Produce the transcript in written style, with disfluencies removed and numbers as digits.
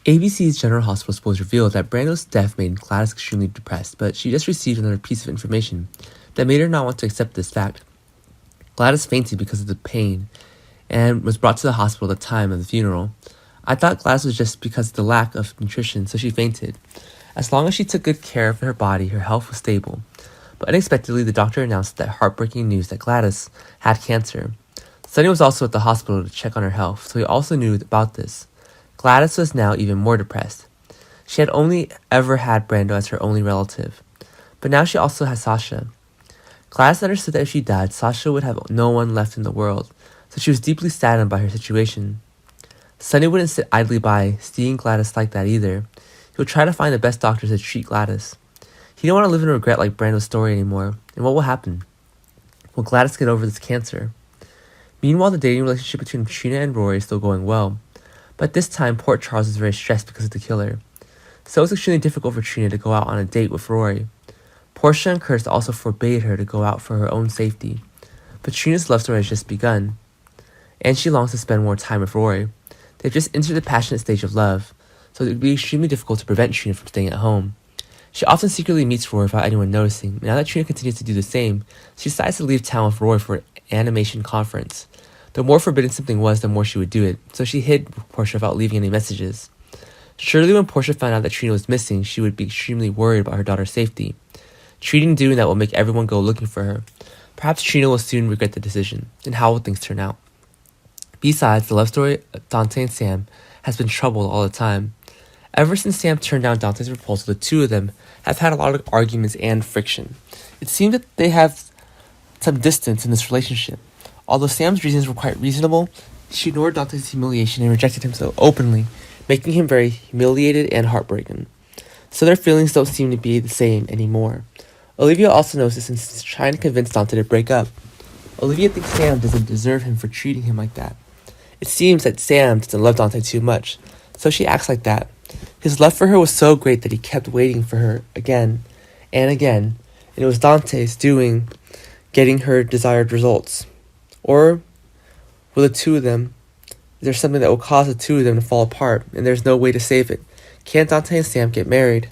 ABC's General Hospital spoilers revealed that Brando's death made Gladys extremely depressed, but she just received another piece of information that made her not want to accept this fact. Gladys fainted because of the pain and was brought to the hospital at the time of the funeral. I thought Gladys was just because of the lack of nutrition, so she fainted. As long as she took good care of her body, her health was stable. But unexpectedly, the doctor announced that heartbreaking news that Gladys had cancer. Sonny was also at the hospital to check on her health, so he also knew about this. Gladys was now even more depressed. She had only ever had Brando as her only relative, but now she also has Sasha. Gladys understood that if she died, Sasha would have no one left in the world, so she was deeply saddened by her situation. Sonny wouldn't sit idly by, seeing Gladys like that either. He would try to find the best doctors to treat Gladys. He didn't want to live in regret like Brando's story anymore, and what will happen? Will Gladys get over this cancer? Meanwhile, the dating relationship between Trina and Rory is still going well, but at this time, Port Charles is very stressed because of the killer. So it's extremely difficult for Trina to go out on a date with Rory. Portia and Curtis also forbade her to go out for her own safety, but Trina's love story has just begun, and she longs to spend more time with Rory. They've just entered the passionate stage of love, so it would be extremely difficult to prevent Trina from staying at home. She often secretly meets Rory without anyone noticing, and now that Trina continues to do the same, she decides to leave town with Rory for an animation conference. The more forbidden something was, the more she would do it, so she hid Portia without leaving any messages. Surely when Portia found out that Trina was missing, she would be extremely worried about her daughter's safety. Trina doing that will make everyone go looking for her. Perhaps Trina will soon regret the decision, and how will things turn out? Besides, the love story of Dante and Sam has been troubled all the time. Ever since Sam turned down Dante's proposal, the two of them have had a lot of arguments and friction. It seems that they have some distance in this relationship. Although Sam's reasons were quite reasonable, she ignored Dante's humiliation and rejected him so openly, making him very humiliated and heartbroken. So their feelings don't seem to be the same anymore. Olivia also knows this and is trying to convince Dante to break up. Olivia thinks Sam doesn't deserve him for treating him like that. It seems that Sam doesn't love Dante too much, so she acts like that. His love for her was so great that he kept waiting for her again and again, and it was Dante's doing, getting her desired results. Or will the two of them, is there something that will cause the two of them to fall apart, and there's no way to save it? Can Dante and Sam get married?